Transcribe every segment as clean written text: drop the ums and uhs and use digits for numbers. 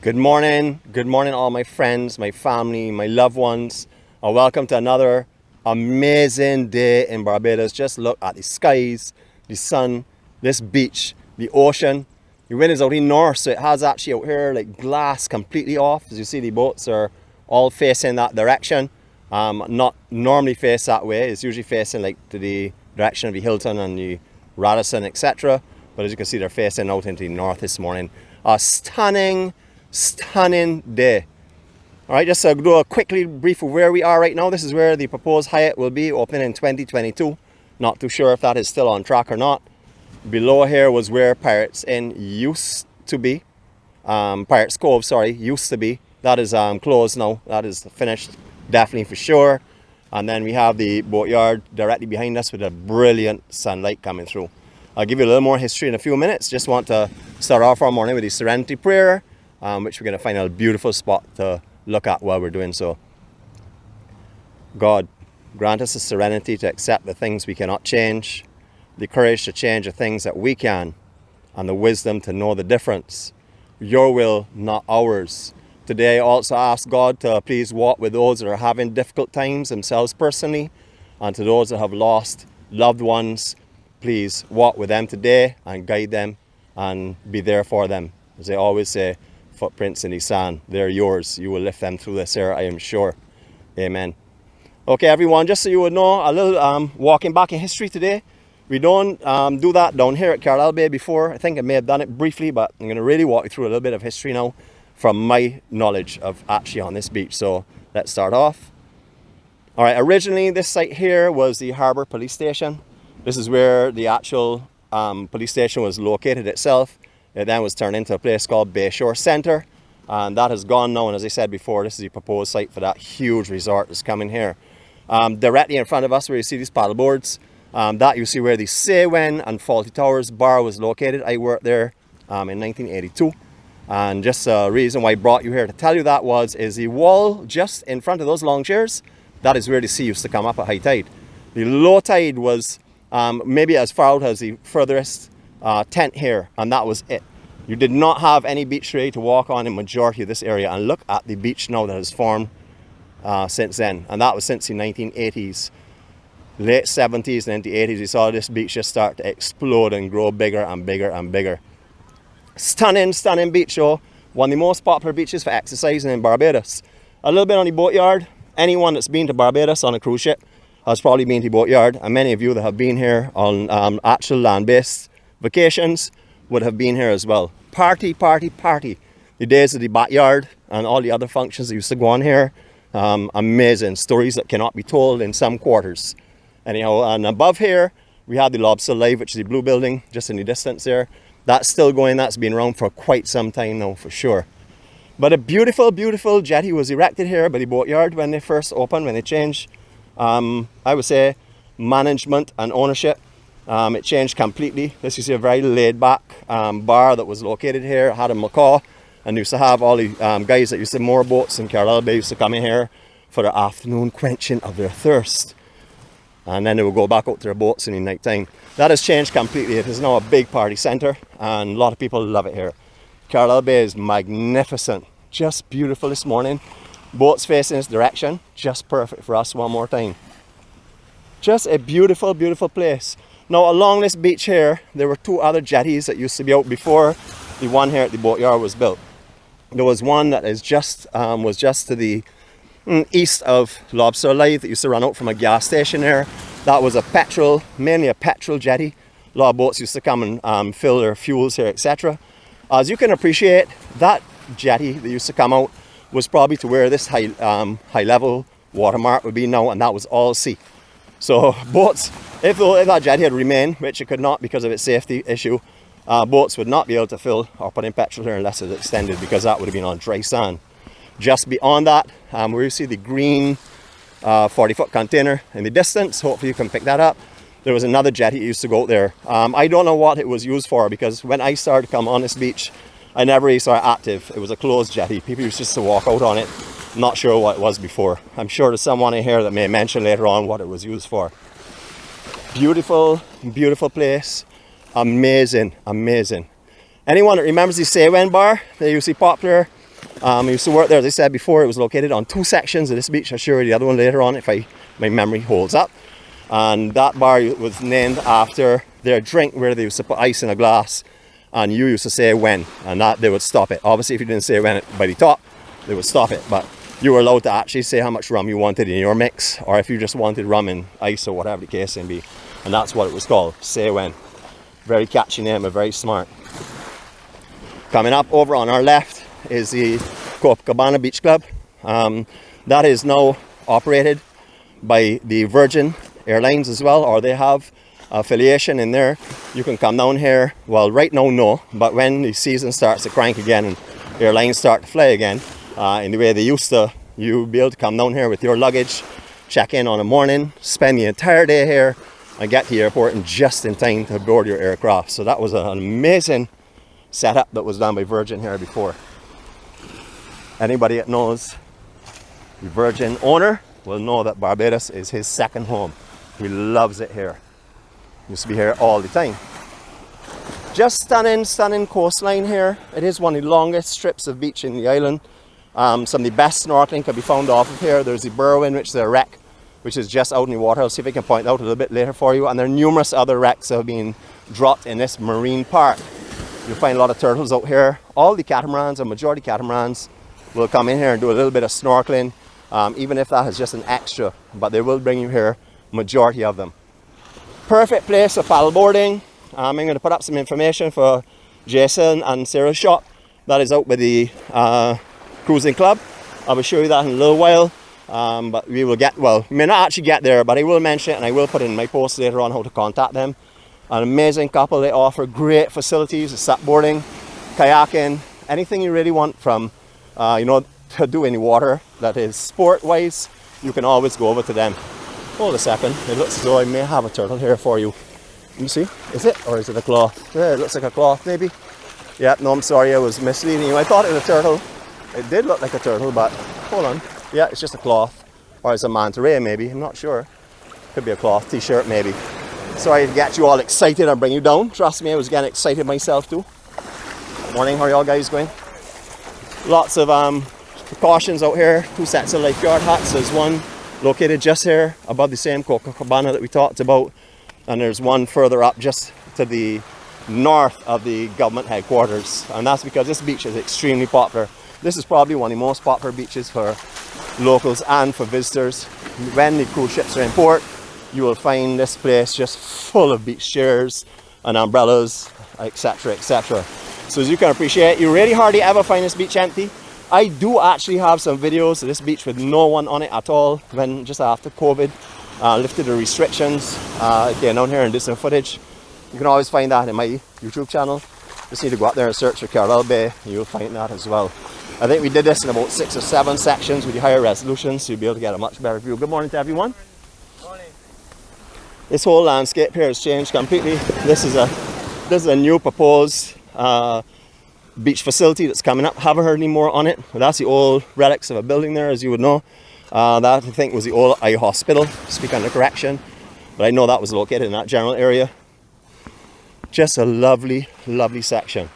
Good morning all my friends, my family, my loved ones. Welcome to another amazing day in Barbados. Just look at the skies, the sun, this beach, the ocean. The wind is out in north, so it has actually out here like glass completely off. As you see, the boats are all facing that direction. Not normally face that way. It's usually facing like to the direction of the Hilton and the Radisson, etc. But as you can see, they're facing out into the north this morning. A stunning day. All right, just to do a quickly brief of where we are right now. This is where the proposed Hyatt will be opening in 2022. Not too sure if that is still on track or not. Below here was where Pirates Inn used to be. Pirates Cove, sorry, used to be. That is closed now. That is finished, definitely for sure. And then we have the boatyard directly behind us with a brilliant sunlight coming through. I'll give you a little more history in a few minutes. Just want to start off our morning with the Serenity Prayer, which we're going to find a beautiful spot to look at while we're doing so. God, grant us the serenity to accept the things we cannot change, the courage to change the things that we can, and the wisdom to know the difference. Your will, not ours. Today I also ask God to please walk with those that are having difficult times themselves personally, and to those that have lost loved ones, please walk with them today and guide them and be there for them. As they always say, footprints in the sand, they're yours. You will lift them through this air, I am sure. Amen. Okay, everyone, just so you would know, a little walking back in history today. We don't do that down here at Carlisle Bay before. I think I may have done it briefly, but I'm going to really walk you through a little bit of history now from my knowledge of actually on this beach. So let's start off. All right, originally this site here was the Harbour Police Station. This is where the actual police station was located itself. It then was turned into a place called Bayshore Centre, and that has gone now. And as I said before, this is the proposed site for that huge resort that's coming here. Directly in front of us, where you see these paddle boards, that you see where the Saywen and Faulty Towers bar was located. I worked there in 1982, and just a reason why I brought you here to tell you that is the wall just in front of those long chairs. That is where the sea used to come up at high tide. The low tide was maybe as far out as the furthest tent here, and that was it. You did not have any beach ready to walk on in majority of this area, and look at the beach now that has formed since then, and that was since the 1980s, late 70s and into the 80s. You saw this beach just start to explode and grow bigger and bigger and bigger. Stunning beach show. One of the most popular beaches for exercising in Barbados. A little bit on the boatyard. Anyone that's been to Barbados on a cruise ship has probably been to the boatyard, and many of you that have been here on actual land-based vacations would have been here as well. Party. The days of the backyard and all the other functions that used to go on here. Amazing stories that cannot be told in some quarters. Anyhow, and above here we have the Lobster Live, which is the blue building just in the distance there. That's still going. That's been around for quite some time now for sure. But a beautiful jetty was erected here by the boatyard when they first opened, when they changed I would say management and ownership. It changed completely. This is a very laid-back bar that was located here. It had a macaw, and used to have all the guys that used to moor boats in Carlisle Bay used to come in here for the afternoon quenching of their thirst, and then they would go back out to their boats in the night time. That has changed completely. It is now a big party centre, and a lot of people love it here. Carlisle Bay is magnificent, just beautiful this morning. Boats facing this direction, just perfect for us one more time. Just a beautiful place. Now along this beach here, there were two other jetties that used to be out before the one here at the boatyard was built. There was one that is was just to the east of Lobster Live that used to run out from a gas station there. That was mainly a petrol jetty. A lot of boats used to come and fill their fuels here, etc. As you can appreciate, that jetty that used to come out was probably to where this high level watermark would be now, and that was all sea. So boats, if that jetty had remained, which it could not because of its safety issue, boats would not be able to fill or put in petrol here unless it extended, because that would have been on dry sand. Just beyond that, where you see the green 40-foot container in the distance, hopefully you can pick that up, there was another jetty that used to go out there. I don't know what it was used for, because when I started to come on this beach, I never really saw it active. It was a closed jetty. People used just to walk out on it. Not sure what it was before. I'm sure there's someone in here that may mention later on what it was used for. Beautiful place. Amazing. Anyone that remembers the Saywen bar? They used to be popular I used to work there, as I said before. It was located on 2 sections of this beach. I'll show you the other one later on if my memory holds up. And that bar was named after their drink, where they used to put ice in a glass and you used to say when, and that they would stop it. Obviously, if you didn't say when it by the top, they would stop it, but you were allowed to actually say how much rum you wanted in your mix, or if you just wanted rum and ice or whatever the case may be. And that's what it was called, Say When. Very catchy name and very smart. Coming up over on our left is the Copacabana Beach Club. That is now operated by the Virgin Airlines as well, or they have affiliation in there. You can come down here, well right now no, but when the season starts to crank again and airlines start to fly again, in the way they used to, you'll be able to come down here with your luggage, check in on a morning, spend the entire day here and get to the airport in just in time to board your aircraft. So that was an amazing setup that was done by Virgin here before. Anybody that knows the Virgin owner will know that Barbados is his second home. He loves it here. Used to be here all the time. Just stunning coastline here. It is one of the longest strips of beach in the island. Some of the best snorkeling can be found off of here. There's the Berwyn, which is a wreck, which is just out in the water. I'll see if I can point out a little bit later for you. And there are numerous other wrecks that have been dropped in this marine park. You'll find a lot of turtles out here. All the catamarans, a majority catamarans, will come in here and do a little bit of snorkeling, even if that is just an extra, but they will bring you here, majority of them. Perfect place for paddle boarding. I'm going to put up some information for Jason and Sarah's shop. That is out by the cruising club. I will show you that in a little while, but we will get, well, we may not actually get there, but I will mention it and I will put in my post later on how to contact them. An amazing couple. They offer great facilities, supboarding, kayaking, anything you really want from to do in the water that is sport wise, you can always go over to them. Hold a second, it looks as though I may have a turtle here for you. Let me see, is it, or is it a cloth? Yeah, it looks like a cloth maybe. Yeah, no, I'm sorry, I was misleading you. I thought it was a turtle. It did look like a turtle, but hold on. Yeah, it's just a cloth, or it's a manta ray maybe, I'm not sure. Could be a cloth t-shirt maybe. Sorry to get you all excited and bring you down. Trust me, I was getting excited myself too. Morning, how are y'all guys going? Lots of precautions out here. 2 sets of lifeguard huts. There's one located just here above the same Copacabana that we talked about, and there's one further up just to the north of the government headquarters, and that's because this beach is extremely popular. This is probably one of the most popular beaches for locals and for visitors. When the cruise ships are in port, you will find this place just full of beach chairs and umbrellas, etc, etc. So as you can appreciate, you really hardly ever find this beach empty. I do actually have some videos of this beach with no one on it at all, when just after COVID lifted the restrictions. Came down here and did some footage. You can always find that in my YouTube channel. Just need to go out there and search for Carlisle Bay, and you'll find that as well. I think we did this in about 6 or 7 sections with the higher resolution, so you'll be able to get a much better view. Good morning to everyone. Morning. This whole landscape here has changed completely. This is a new proposed beach facility that's coming up. Haven't heard any more on it. But that's the old relics of a building there, as you would know. That I think was the old eye hospital, speak under correction, but I know that was located in that general area. Just a lovely section.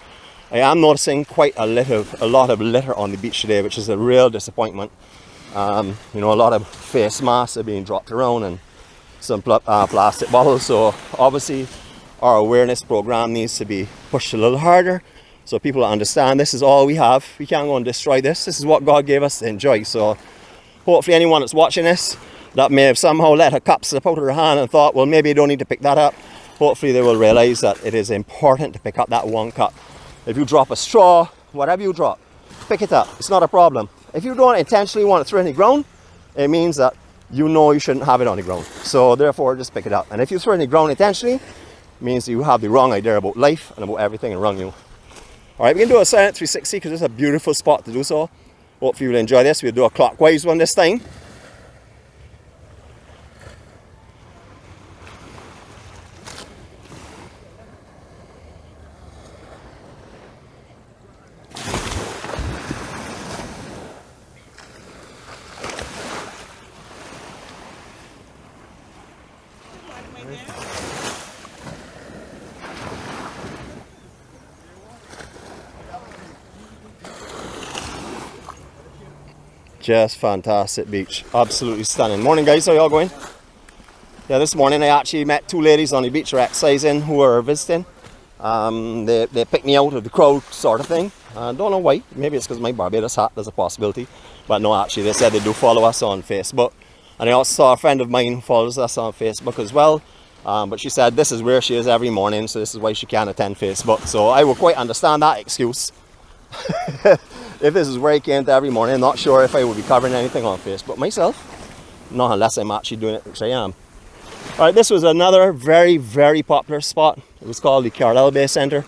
I am noticing quite a lot of litter on the beach today, which is a real disappointment. A lot of face masks are being dropped around and some plastic bottles. So obviously our awareness program needs to be pushed a little harder, so people understand this is all we have. We can't go and destroy this. This is what God gave us to enjoy. So hopefully anyone that's watching this that may have somehow let a cup slip out of their hand and thought, well, maybe you don't need to pick that up, hopefully they will realize that it is important to pick up that one cup. If you drop a straw, whatever you drop, pick it up. It's not a problem. If you don't intentionally want to throw it on the ground, it means that you know you shouldn't have it on the ground. So therefore, just pick it up. And if you throw it on the ground intentionally, it means you have the wrong idea about life and about everything around you. All right, we can do a silent 360 because it's a beautiful spot to do so. Hopefully you'll enjoy this. We'll do a clockwise one this time. Just fantastic beach. Absolutely stunning. Morning guys, how y'all going? Yeah, this morning I actually met two ladies on the beach who are exercising who are visiting. They picked me out of the crowd sort of thing. I don't know why. Maybe it's because of my Barbados hat. There's a possibility. But no, actually they said they do follow us on Facebook. And I also saw a friend of mine who follows us on Facebook as well. But she said this is where she is every morning, so this is why she can't attend Facebook. So I would quite understand that excuse. If this is where I came to every morning, I'm not sure if I would be covering anything on Facebook myself. Not unless I'm actually doing it, which I am. Alright, this was another very, very popular spot. It was called the Carlisle Bay Centre.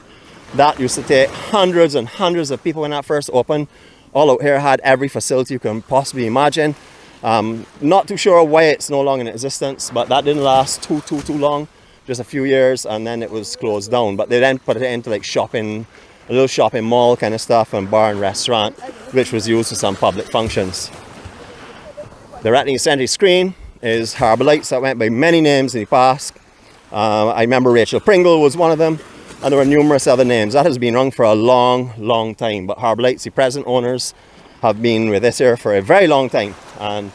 That used to take hundreds and hundreds of people when that first opened. All out here had every facility you can possibly imagine. Not too sure why it's no longer in existence, but that didn't last too long. Just a few years, and then it was closed down. But they then put it into like shopping, a little shopping mall kind of stuff, and bar and restaurant, which was used for some public functions. Directly in center screen is Harbour Lights that went by many names in the past. I remember Rachel Pringle was one of them, and there were numerous other names. That has been run for a long time, but Harbour Lights, the present owners, have been with this here for a very long time. And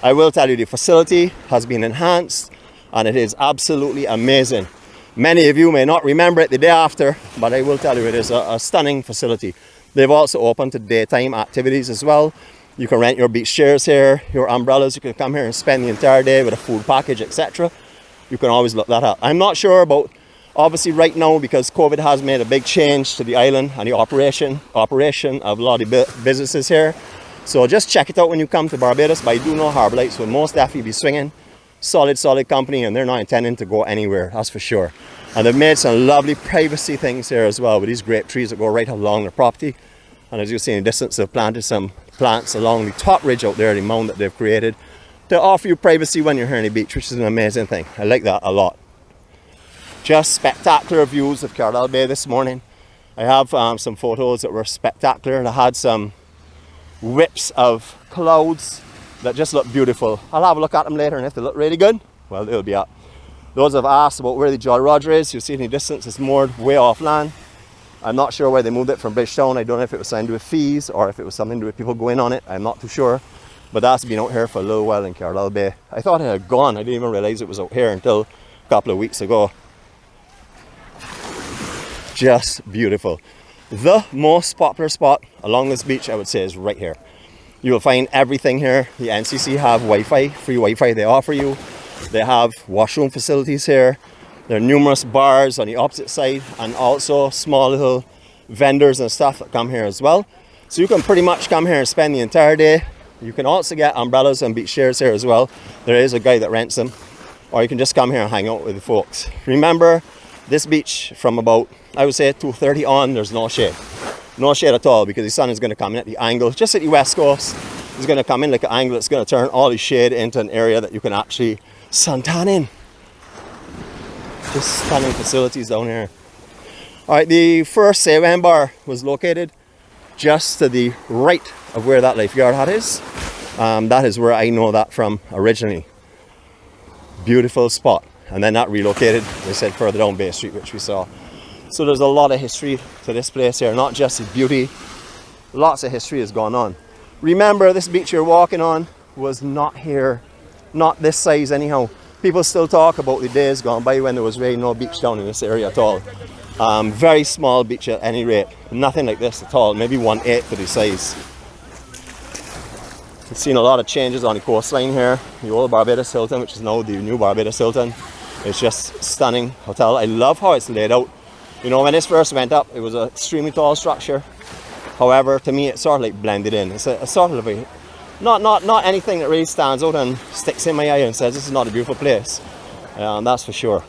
I will tell you, the facility has been enhanced and it is absolutely amazing. Many of you may not remember it the day after, but I will tell you it is a stunning facility. They've also opened to daytime activities as well. You can rent your beach chairs here, your umbrellas. You can come here and spend the entire day with a food package, etc. You can always look that up. I'm not sure about, obviously right now, because COVID has made a big change to the island and the operation of a lot of businesses here. So just check it out when you come to Barbados. But I do know Harbour Lights will most definitely be swinging. Solid company, and they're not intending to go anywhere, that's for sure. And they've made some lovely privacy things here as well, with these grape trees that go right along their property. And as you see in the distance, they've planted some plants along the top ridge out there, the mound that they've created, to offer you privacy when you're here on the beach, which is an amazing thing. I like that a lot. Just spectacular views of Carlisle Bay this morning. I have some photos that were spectacular, and I had some whips of clouds that just look beautiful. I'll have a look at them later, and if they look really good, well, they'll be up. Those have asked about where the Jolly Roger is. You see in the distance, it's moored way off land. I'm not sure why they moved it from Bridgetown. I don't know if it was something to do with fees or if it was something to do with people going on it. I'm not too sure. But that's been out here for a little while in Carlisle Bay. I thought it had gone. I didn't even realize it was out here until a couple of weeks ago. Just beautiful. The most popular spot along this beach, I would say, is right here. You will find everything here. The NCC have Wi-Fi, free Wi-Fi they offer you. They have washroom facilities here. There are numerous bars on the opposite side, and also small little vendors and stuff that come here as well. So you can pretty much come here and spend the entire day. You can also get umbrellas and beach chairs here as well. There is a guy that rents them. Or you can just come here and hang out with the folks. Remember, this beach from about, I would say 2:30 on, there's no shade. No shade at all, because the sun is going to come in at the angle, just at the west coast. It's going to come in like an angle. It's going to turn all the shade into an area that you can actually suntan in. Just stunning facilities down here. Alright, the first Say-Wen bar was located just to the right of where that lifeguard hut is. That is where I know that from originally. Beautiful spot. And then that relocated, they said, further down Bay Street, which we saw. So there's a lot of history to this place here, not just the beauty. Lots of history has gone on. Remember, this beach you're walking on was not here, not this size anyhow. People still talk about the days gone by when there was really no beach down in this area at all. Very small beach at any rate. Nothing like this at all, maybe 1/8 of the size. We've seen a lot of changes on the coastline here. The old Barbados Hilton, which is now the new Barbados Hilton. It's just stunning hotel. I love how it's laid out. You know, when this first went up, it was an extremely tall structure. However, to me, it sort of like blended in. It's a sort of a, not anything that really stands out and sticks in my eye and says this is not a beautiful place. That's for sure.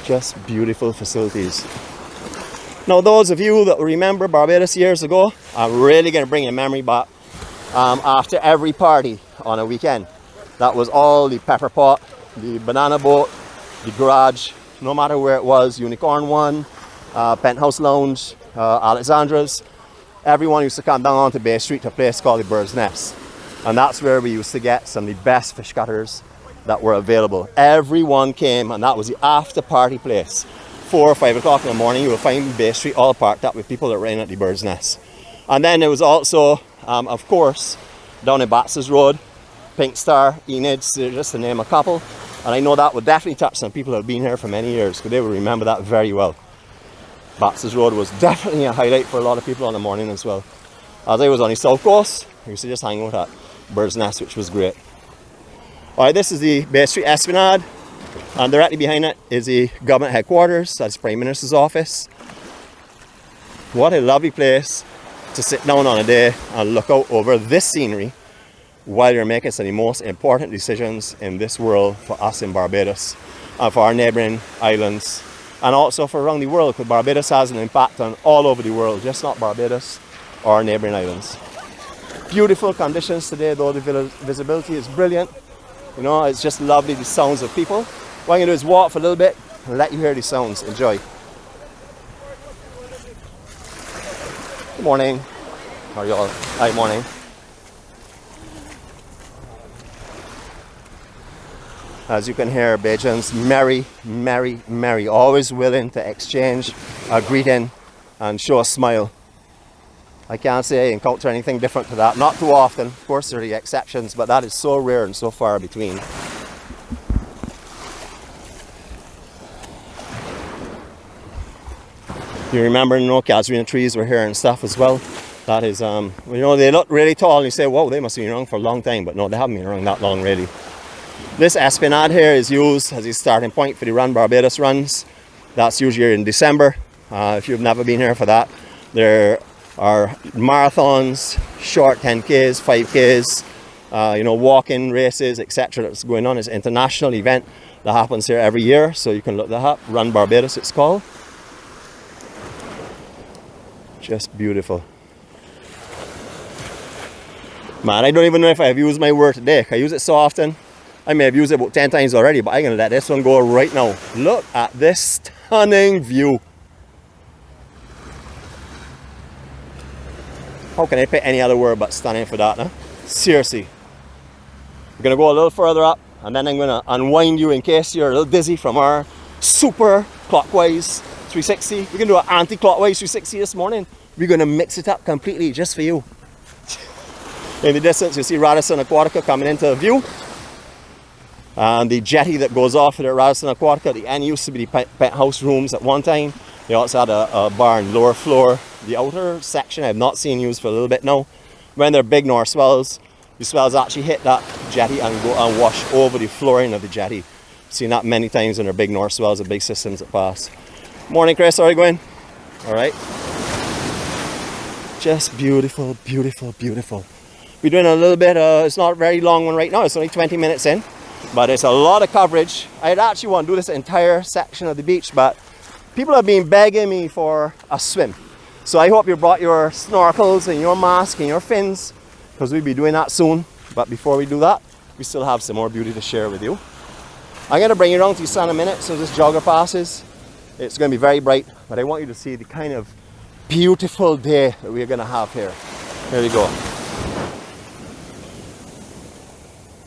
Just beautiful facilities. Now, those of you that remember Barbados years ago, I'm really going to bring your memory back. After every party on a weekend, that was all the pepper pot, the banana boat, the garage, no matter where it was, Unicorn One, Penthouse Lounge, Alexandra's. Everyone used to come down onto Bay Street to a place called the Bird's Nest. And that's where we used to get some of the best fish cutters that were available. Everyone came, and that was the after party place. 4 or 5 o'clock in the morning, you will find Bay Street all parked up with people that were in at the Bird's Nest. And then there was also Of course, down in Bats's Road, Pink Star, Enid's, just to name a couple. And I know that would definitely touch some people who have been here for many years, because they will remember that very well. Bats's Road was definitely a highlight for a lot of people on the morning as well. As I was on the south coast, I used to just hang out at Bird's Nest, which was great. Alright, this is the Bay Street Esplanade, and directly behind it is the government headquarters. That's Prime Minister's office. What a lovely place to sit down on a day and look out over this scenery while you're making some of the most important decisions in this world for us in Barbados and for our neighbouring islands, and also for around the world, because Barbados has an impact on all over the world, just not Barbados or our neighbouring islands. Beautiful conditions today, though the visibility is brilliant. You know, it's just lovely, the sounds of people. What I'm going to do is walk for a little bit and let you hear the sounds. Enjoy. Good morning. How are you all? Hi, morning. As you can hear, Bajans merry, merry, merry, always willing to exchange a greeting and show a smile. I can't say I encounter anything different to that. Not too often, of course there are the exceptions, but that is so rare and so far between. You remember, casuarina trees were here and stuff as well. That is, you know, they look really tall and you say, whoa, they must have been around for a long time, but no, they haven't been around that long really. This esplanade here is used as a starting point for the Run Barbados runs. That's usually in December. If you've never been here for that, there are marathons, short 10Ks, 5Ks, you know, walking races, etc. that's going on. It's an international event that happens here every year, so you can look that up. Run Barbados it's called. Just beautiful. Man, I don't even know if I've used my word today. I use it so often. I may have used it about 10 times already, but I'm going to let this one go right now. Look at this stunning view. How can I pick any other word but stunning for that, huh? Seriously. We're going to go a little further up, and then I'm going to unwind you in case you're a little dizzy from our super clockwise 360. We're going to do an anti-clockwise 360 this morning. We're going to mix it up completely just for you. In the distance, you see Radisson Aquatica coming into view. And the jetty that goes off at Radisson Aquatica, the end used to be the penthouse rooms at one time. They also had a bar on the lower floor. The outer section I've not seen used for a little bit now. When they're big north swells, the swells actually hit that jetty and go and wash over the flooring of the jetty. Seen that many times when they're big north swells, the big systems that pass. Morning, Chris, how are you going? All right. Just beautiful, beautiful, beautiful. We're doing a little bit, it's not a very long one right now, it's only 20 minutes in. But it's a lot of coverage. I'd actually want to do this entire section of the beach, but people have been begging me for a swim. So I hope you brought your snorkels and your mask and your fins, because we'll be doing that soon. But before we do that, we still have some more beauty to share with you. I'm going to bring you around to the sun in a minute, so this jogger passes. It's going to be very bright, but I want you to see the kind of beautiful day that we're going to have here. Here we go.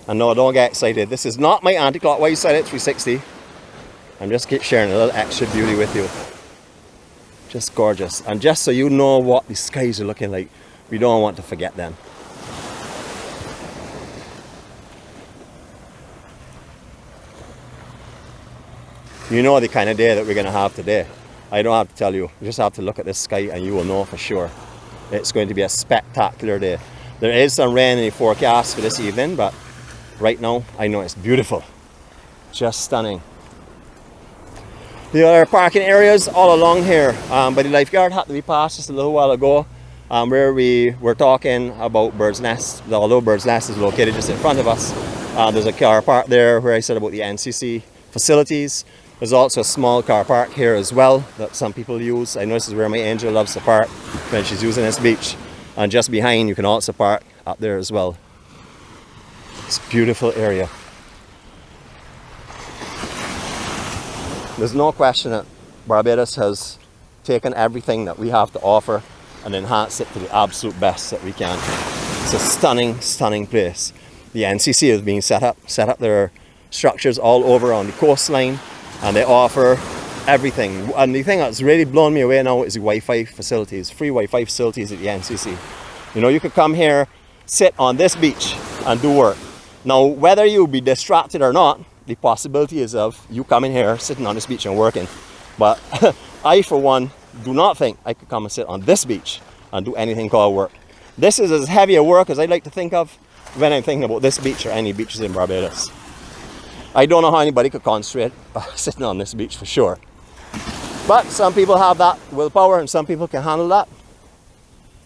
And no, don't get excited. This is not my anti-clockwise side at 360. I'm just sharing a little extra beauty with you. Just gorgeous. And just so you know what the skies are looking like, we don't want to forget them. You know the kind of day that we're going to have today. I don't have to tell you. You just have to look at this sky and you will know for sure. It's going to be a spectacular day. There is some rain in the forecast for this evening, but right now, I know it's beautiful. Just stunning. There are parking areas all along here, but the lifeguard had to be passed just a little while ago, where we were talking about Bird's Nest. Although Bird's Nest is located just in front of us, there's a car park there where I said about the NCC facilities. There's also a small car park here as well that some people use. I know this is where my angel loves to park when she's using this beach. And just behind, you can also park up there as well. It's a beautiful area. There's no question that Barbados has taken everything that we have to offer and enhanced it to the absolute best that we can. It's a stunning, stunning place. The NCC is being set up their structures all over on the coastline, and they offer everything. And the thing that's really blown me away now is the Wi-Fi facilities, free Wi-Fi facilities at the NCC. You know, you could come here, sit on this beach and do work. Now, whether you be distracted or not, the possibility is of you coming here, sitting on this beach and working. But I, for one, do not think I could come and sit on this beach and do anything called work. This is as heavy a work as I like to think of when I'm thinking about this beach or any beaches in Barbados. I don't know how anybody could concentrate sitting on this beach for sure. But some people have that willpower and some people can handle that.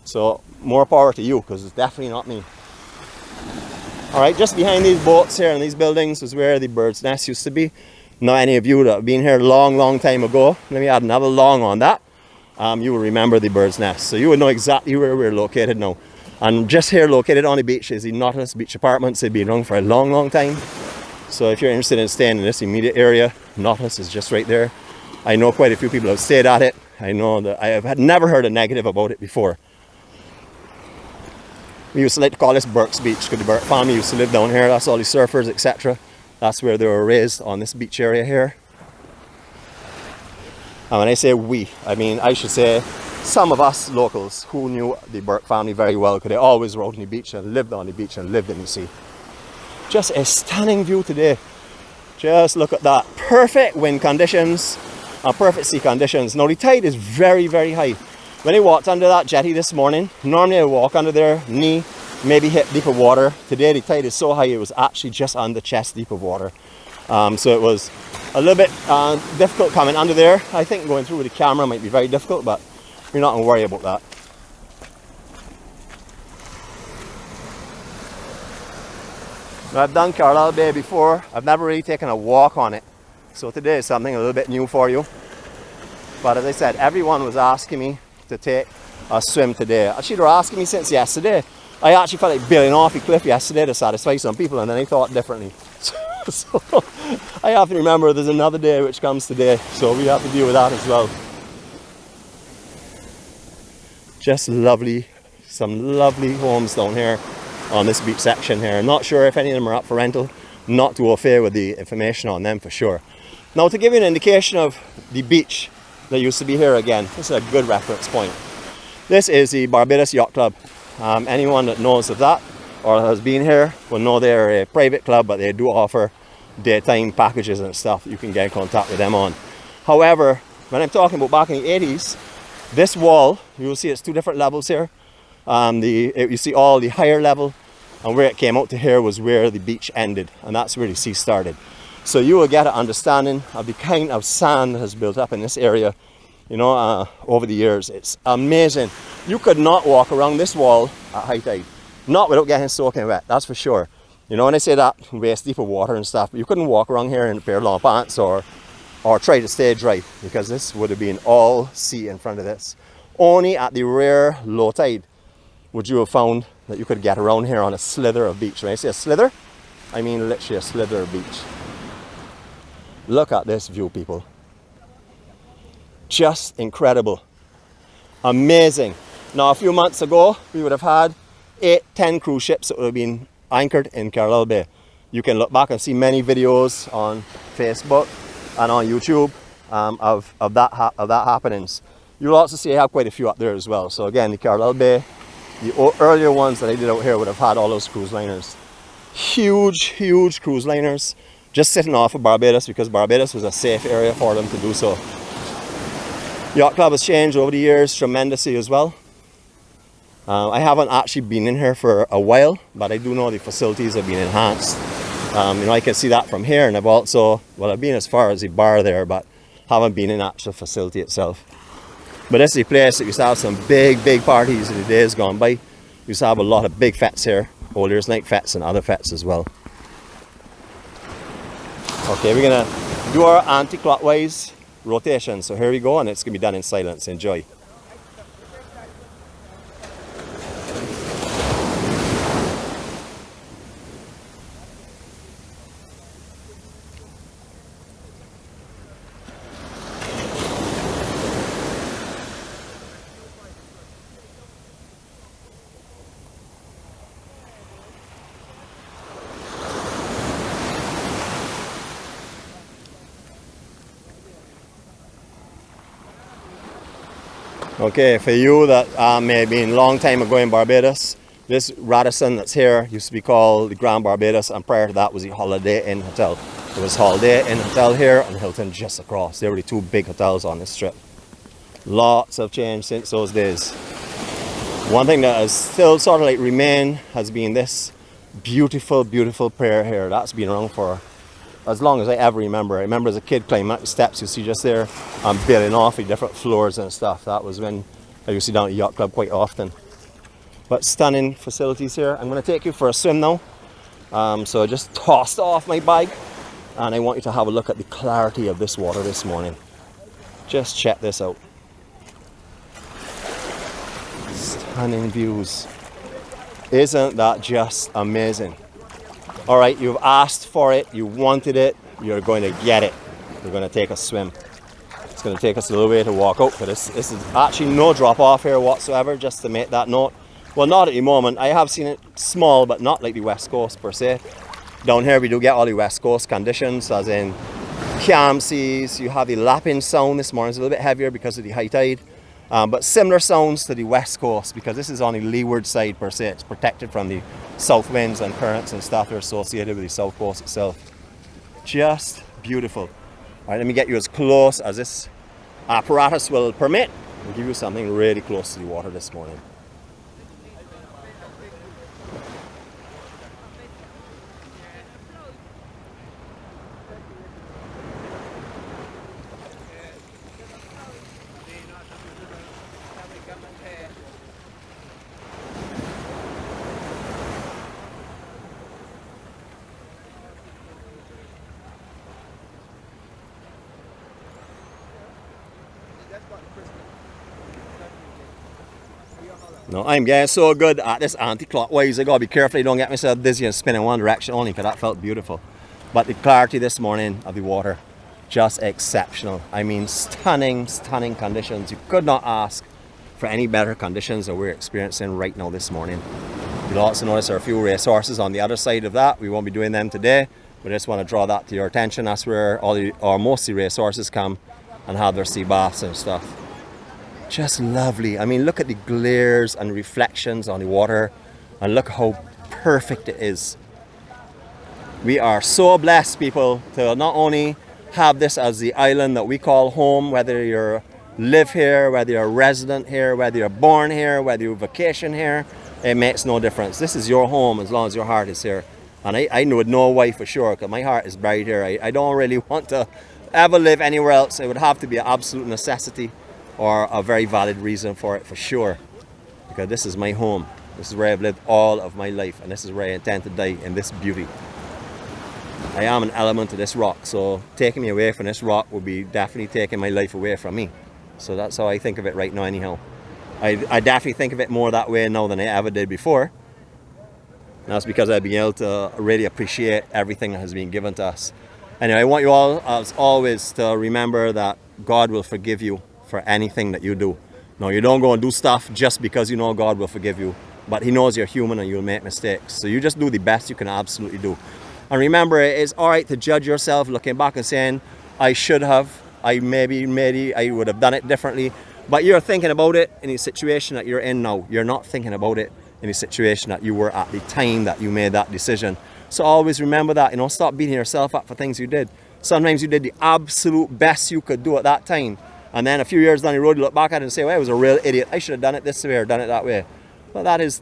So more power to you, because it's definitely not me. Alright, just behind these boats here and these buildings is where the bird's nest used to be. Now any of you that have been here a long time ago, let me add another long on that, you will remember the bird's nest. So you would know exactly where we're located now. And just here located on the beach is the Nautilus Beach Apartments. They've been around for a long time. So if you're interested in staying in this immediate area, Nautilus is just right there. I know quite a few people have stayed at it. I know that I have never heard a negative about it before. We used to like to call this Burke's Beach because the Burke family used to live down here. That's all the surfers, etc. That's where they were raised, on this beach area here. And when I say we, I mean I should say some of us locals who knew the Burke family very well, because they always were out on the beach and lived on the beach and lived in the sea. Just a stunning view today. Just look at that. Perfect wind conditions and perfect sea conditions. Now the tide is very high. When I walked under that jetty this morning, normally I walk under there, knee, maybe hip deep of water. Today the tide is so high it was actually just under chest deep of water. So it was a little bit difficult coming under there. I think going through with the camera might be very difficult, but you're not going to worry about that. I've done Carlisle Bay before. I've never really taken a walk on it. So today is something a little bit new for you. But as I said, everyone was asking me to take a swim today. Actually, they were asking me since yesterday. I actually felt like bailing off the cliff yesterday to satisfy some people, and then I thought differently. So I have to remember there's another day which comes today. So we have to deal with that as well. Just lovely, some lovely homes down here on this beach section here. I'm not sure if any of them are up for rental. Not too au fait with the information on them for sure. Now, to give you an indication of the beach that used to be here again, this is a good reference point. This is the Barbados Yacht Club. Anyone that knows of that or has been here will know they're a private club, but they do offer daytime packages and stuff you can get in contact with them on. However, when I'm talking about back in the 80s, this wall, you will see it's two different levels here. You see all the higher level, and where it came out to here was where the beach ended, and that's where the sea started. So you will get an understanding of the kind of sand that has built up in this area, you know, over the years. It's amazing. You could not walk around this wall at high tide, not without getting soaking wet, that's for sure. You know, when I say that, waist deep of water and stuff, but you couldn't walk around here in a pair of long pants or try to stay dry, because this would have been all sea in front of this. Only at the rare low tide would you have found that you could get around here on a slither of beach. When I say a slither, I mean literally a slither of beach. Look at this view, people. Just incredible. Amazing. Now, a few months ago, we would have had 8-10 cruise ships that would have been anchored in Carlisle Bay. You can look back and see many videos on Facebook and on YouTube of that happenings. You'll also see I have quite a few up there as well. So again, the Carlisle Bay, the earlier ones that I did out here would have had all those cruise liners. Huge cruise liners just sitting off of Barbados, because Barbados was a safe area for them to do so. Yacht Club has changed over the years tremendously as well. I haven't actually been in here for a while, but I do know the facilities have been enhanced. You know, I can see that from here, and I've also, well, I've been as far as the bar there, but haven't been in the actual facility itself. But this is the place that used to have some big parties in the days gone by. Used to have a lot of big fetes here, old years night fetes and other fetes as well. Okay, we're gonna do our anti-clockwise rotation. So here we go, and it's gonna be done in silence. Enjoy. Okay, for you that may have been a long time ago in Barbados, this Radisson that's here used to be called the Grand Barbados, and prior to that was the Holiday Inn Hotel. There was Holiday Inn Hotel here and Hilton just across. There were the two big hotels on this strip. Lots have changed since those days. One thing that has still sort of like remained has been this beautiful, beautiful pier here. That's been around for as long as I ever remember. I remember as a kid climbing up the steps you see just there and bailing off the different floors and stuff. That was when I used to down at the yacht club quite often. But stunning facilities here. I'm going to take you for a swim now. So I just tossed off my bag and I want you to have a look at the clarity of this water this morning. Just check this out. Stunning views. Isn't that just amazing? All right, you've asked for it, you wanted it, you're going to get it. We're going to take a swim. It's going to take us a little way to walk out for this. This is actually no drop off here whatsoever, just to make that note. Well, not at the moment. I have seen it small, but not like the West Coast per se. Down here we do get all the West Coast conditions, as in calm seas. You have the lapping sound this morning. It's a little bit heavier because of the high tide. But similar sounds to the West Coast, because this is on the leeward side per se. It's protected from the south winds and currents and stuff that are associated with the South Coast itself. Just beautiful. All right, let me get you as close as this apparatus will permit. I'll give you something really close to the water this morning. No, I'm getting so good at this anti-clockwise. I gotta be careful I don't get myself dizzy and spin in one direction only, because that felt beautiful. But the clarity this morning of the water, just exceptional. I mean, stunning, stunning conditions. You could not ask for any better conditions that we're experiencing right now this morning. You'll also notice there are a few racehorses on the other side of that. We won't be doing them today, but I just want to draw that to your attention. That's where all the, or most of the racehorses come and have their sea baths and stuff. Just lovely. I mean, look at the glares and reflections on the water, and look how perfect it is. We are so blessed, people, to not only have this as the island that we call home, whether you live here, whether you're a resident here, whether you're born here, whether you vacation here, it makes no difference. This is your home as long as your heart is here. And I would know why for sure, because my heart is buried here. I don't really want to ever live anywhere else. It would have to be an absolute necessity, or a very valid reason for it for sure, because this is my home. This is where I've lived all of my life, and this is where I intend to die, in this beauty. I am an element of this rock, so taking me away from this rock would be definitely taking my life away from me. So that's how I think of it right now anyhow. I definitely think of it more that way now than I ever did before. And that's because I've been able to really appreciate everything that has been given to us. Anyway, I want you all, as always, to remember that God will forgive you for anything that you do. No, you don't go and do stuff just because you know God will forgive you, but He knows you're human and you'll make mistakes. So you just do the best you can absolutely do. And remember, it is all right to judge yourself looking back and saying, I should have, maybe I would have done it differently. But you're thinking about it in the situation that you're in now. You're not thinking about it in the situation that you were at the time that you made that decision. So always remember that, you know, stop beating yourself up for things you did. Sometimes you did the absolute best you could do at that time. And then a few years down the road, you look back at it and say, well, I was a real idiot. I should have done it this way or done it that way. But that is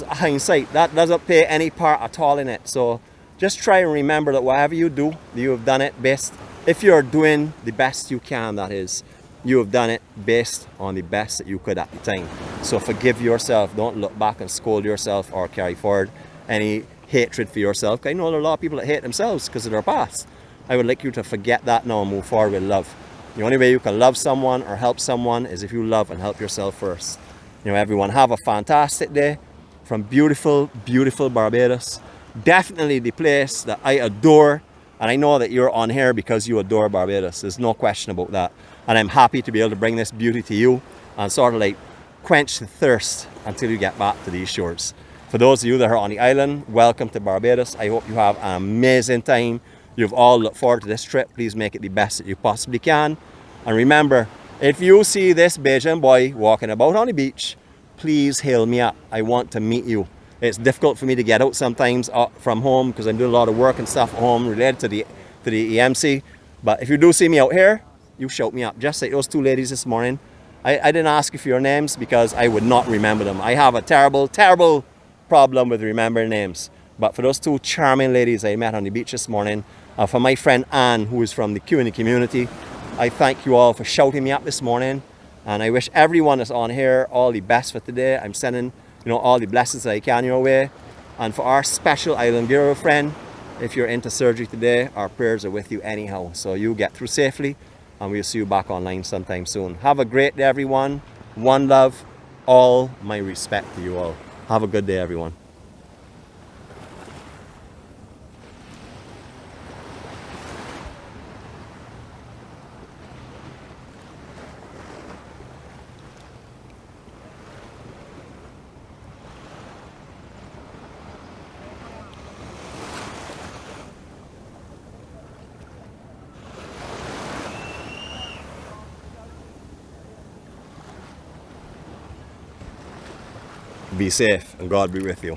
hindsight. That doesn't play any part at all in it. So just try and remember that whatever you do, you have done it best. If you're doing the best you can, that is, you have done it based on the best that you could at the time. So forgive yourself. Don't look back and scold yourself or carry forward any hatred for yourself. I know there are a lot of people that hate themselves because of their past. I would like you to forget that now and move forward with love. The only way you can love someone or help someone is if you love and help yourself first. You know, everyone have a fantastic day from beautiful, beautiful Barbados. Definitely the place that I adore, and I know that you're on here because you adore Barbados. There's no question about that. And I'm happy to be able to bring this beauty to you and sort of like quench the thirst until you get back to these shores. For those of you that are on the island, welcome to Barbados. I hope you have an amazing time. You've all looked forward to this trip. Please make it the best that you possibly can. And remember, If you see this Bajan boy walking about on the beach, please hail me up. I want to meet you. It's difficult for me to get out sometimes from home because I do a lot of work and stuff at home related to the EMC. But if you do see me out here, you shout me up. Just like those two ladies this morning. I didn't ask you for your names because I would not remember them. I have a terrible, terrible problem with remembering names. But for those two charming ladies I met on the beach this morning, for my friend Anne, who is from the Q&A community, I thank you all for shouting me up this morning. And I wish everyone that's on here all the best for today. I'm sending all the blessings that I can your way. And for our special Island Bureau friend, if you're into surgery today, our prayers are with you anyhow. So you get through safely, and we'll see you back online sometime soon. Have a great day, everyone. One love. All my respect to you all. Have a good day, everyone. Be safe and God be with you.